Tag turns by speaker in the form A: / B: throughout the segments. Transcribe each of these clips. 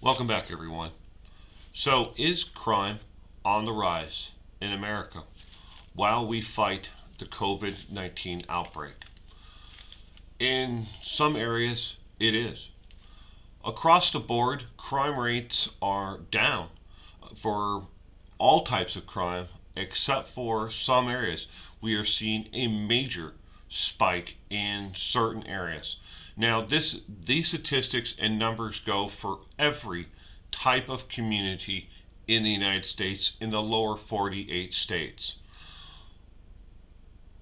A: Welcome back, everyone. So, is crime on the rise in America while we fight the COVID 19 outbreak? In some areas, it is. Across the board, crime rates are down for all types of crime, except for some areas. We are seeing a major spike in certain areas. Now, these statistics and numbers go for every type of community in the United States in the lower 48 states.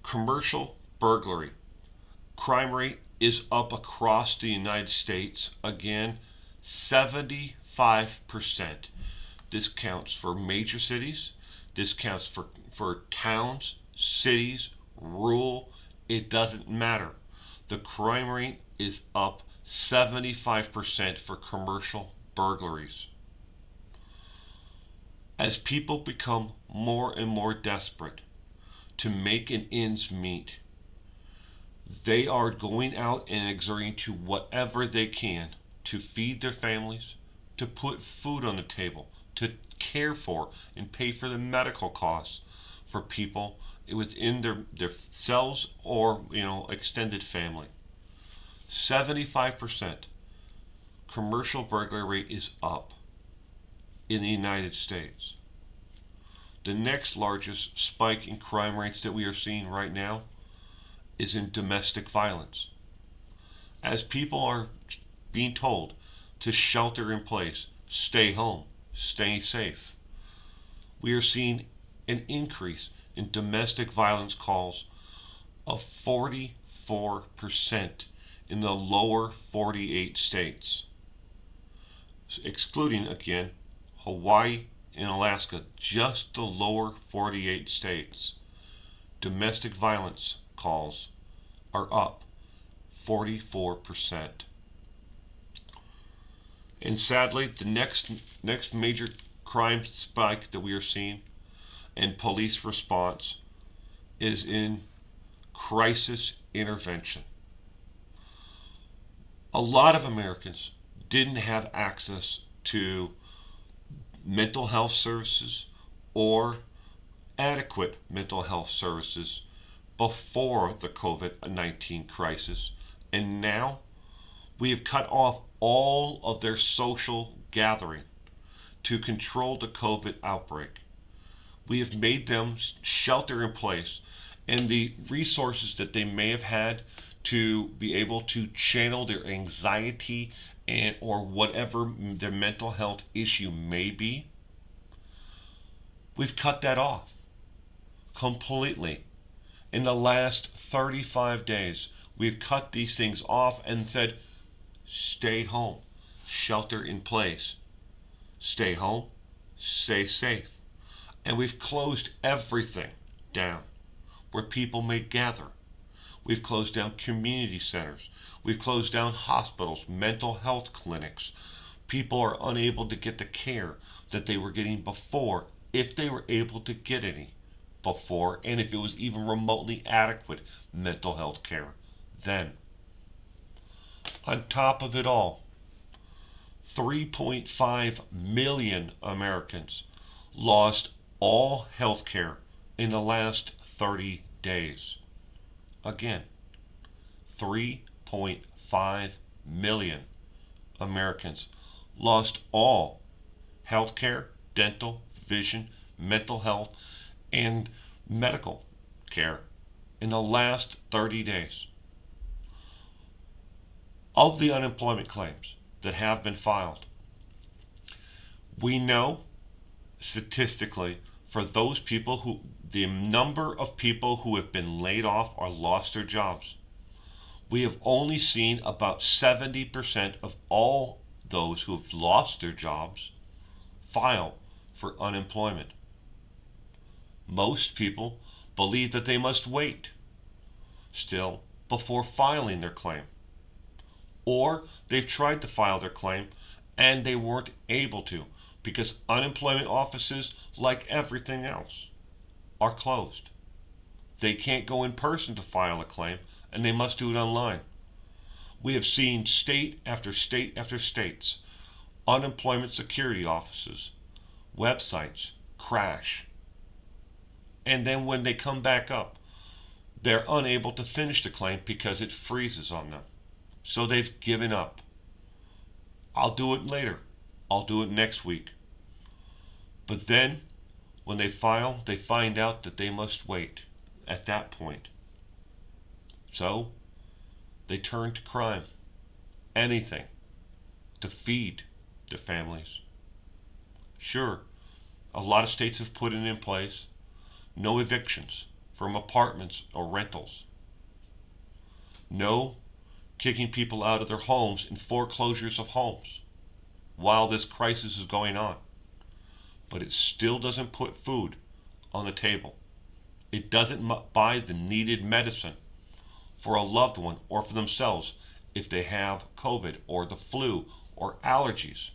A: Commercial burglary crime rate is up across the United States again 75%. This counts for major cities, this counts for towns, cities, rural, it doesn't matter. The crime rate is up 75% for commercial burglaries. As people become more and more desperate to make an ends meet, they are going out and exerting to whatever they can to feed their families, to put food on the table, to care for and pay for the medical costs for people within their cells or extended family. 75% commercial burglary rate is up in the United States. The next largest spike in crime rates that we are seeing right now is in domestic violence. As people are being told to shelter in place, stay home, stay safe, we are seeing an increase in domestic violence calls of 44% in the lower 48 states, excluding again Hawaii and Alaska, just the lower 48 states. Domestic violence calls are up 44%. And sadly, the next major crime spike that we are seeing and police response is in crisis intervention. A lot of Americans didn't have access to mental health services or adequate mental health services before the COVID-19 crisis, and now we have cut off all of their social gathering to control the COVID outbreak. We have made them shelter in place, and the resources that they may have had to be able to channel their anxiety and or whatever their mental health issue may be, we've cut that off completely. In the last 35 days, we've cut these things off and said, stay home, shelter in place, stay home, stay safe. And we've closed everything down where people may gather. We've closed down community centers. We've closed down hospitals, mental health clinics. People are unable to get the care that they were getting before, if they were able to get any before, and if it was even remotely adequate mental health care then. On top of it all, 3.5 million Americans lost all health care in the last 30 days. Again, 3.5 million Americans lost all health care, dental, vision, mental health, and medical care in the last 30 days. Of the unemployment claims that have been filed, we know statistically for those people who, the number of people who have been laid off or lost their jobs, we have only seen about 70% of all those who have lost their jobs file for unemployment. Most people believe that they must wait still before filing their claim. Or they've tried to file their claim and they weren't able to because unemployment offices, like everything else, are closed They can't go in person to file a claim, and they must do it online. We have seen state after state after states, unemployment security offices, websites crash. And then when they come back up, they're unable to finish the claim because it freezes on them. So they've given up. I'll do it later. I'll do it next week. But then, when they file, they find out that they must wait at that point. So, they turn to crime. Anything to feed their families. Sure, a lot of states have put it in place. No evictions from apartments or rentals. No kicking people out of their homes in foreclosures of homes while this crisis is going on. But it still doesn't put food on the table. It doesn't buy the needed medicine for a loved one or for themselves if they have COVID or the flu or allergies.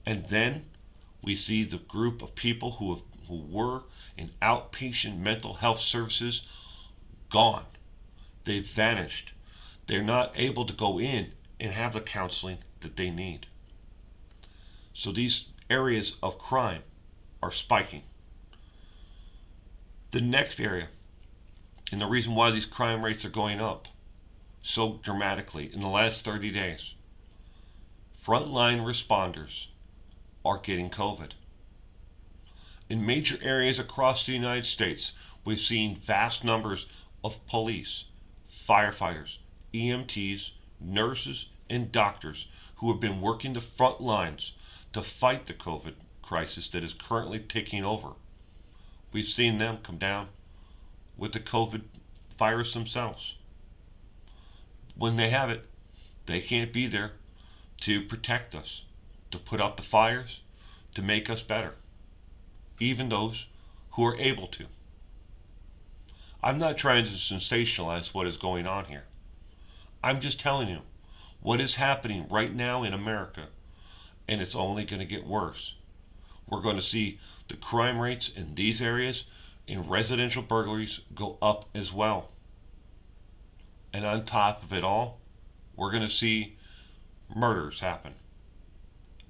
A: And then we see the group of people who were in outpatient mental health services gone. They've vanished. They're not able to go in and have the counseling that they need. So these areas of crime are spiking. The next area, and the reason why these crime rates are going up so dramatically in the last 30 days, frontline responders are getting COVID. In major areas across the United States, we've seen vast numbers of police, firefighters, EMTs, nurses, and doctors who have been working the front lines to fight the COVID crisis that is currently taking over. We've seen them come down with the COVID virus themselves. When they have it, they can't be there to protect us, to put out the fires, to make us better. Even those who are able to. I'm not trying to sensationalize what is going on here. I'm just telling you what is happening right now in America, and it's only going to get worse. We're going to see the crime rates in these areas in residential burglaries go up as well. And on top of it all, we're going to see murders happen.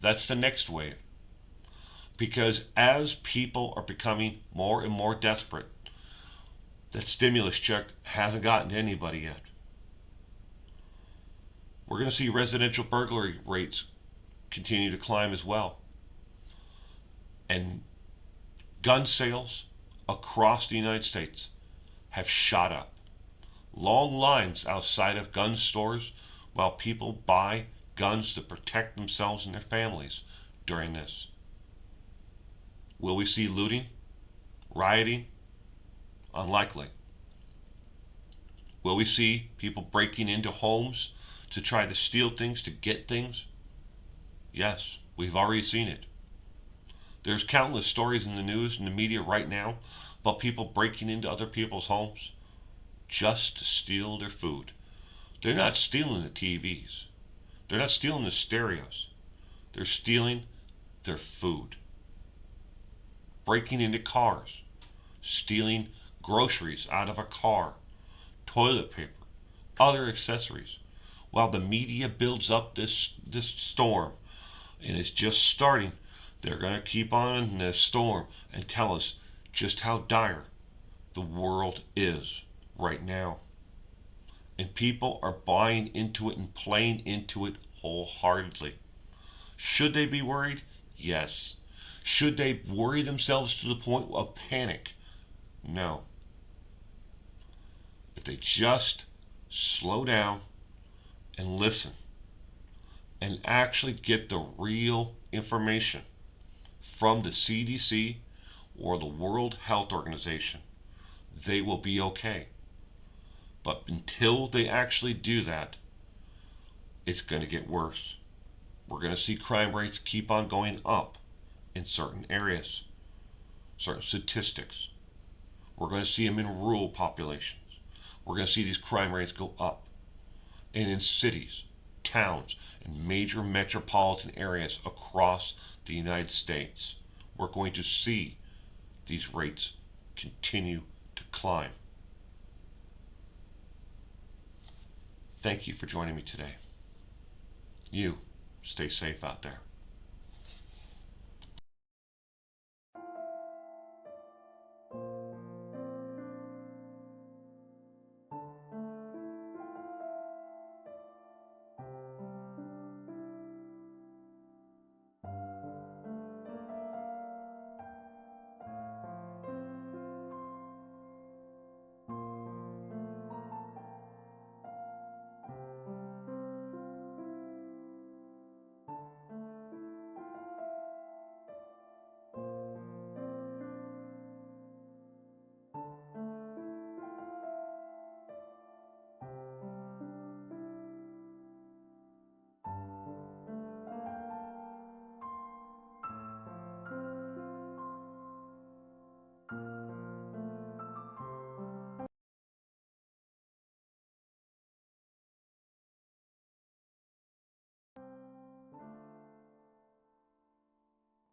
A: That's the next wave. Because as people are becoming more and more desperate, that stimulus check hasn't gotten to anybody yet. We're going to see residential burglary rates continue to climb as well. And gun sales across the United States have shot up. Long lines outside of gun stores while people buy guns to protect themselves and their families during this. Will we see looting? Rioting? Unlikely. Will we see people breaking into homes to try to steal things, to get things? Yes, we've already seen it. There's countless stories in the news and the media right now about people breaking into other people's homes just to steal their food. They're not stealing the TVs. They're not stealing the stereos. They're stealing their food. Breaking into cars. Stealing groceries out of a car. Toilet paper. Other accessories. While the media builds up this storm, and it's just starting, they're going to keep on in this storm and tell us just how dire the world is right now. And people are buying into it and playing into it wholeheartedly. Should they be worried? Yes. Should they worry themselves to the point of panic? No. If they just slow down and listen and actually get the real information from the CDC or the World Health Organization, they will be okay. But until they actually do that, it's going to get worse. We're going to see crime rates keep on going up in certain areas, certain statistics. We're going to see them in rural populations. We're going to see these crime rates go up. And in cities, towns, and major metropolitan areas across the United States, we're going to see these rates continue climb. Thank you for joining me today. You stay safe out there.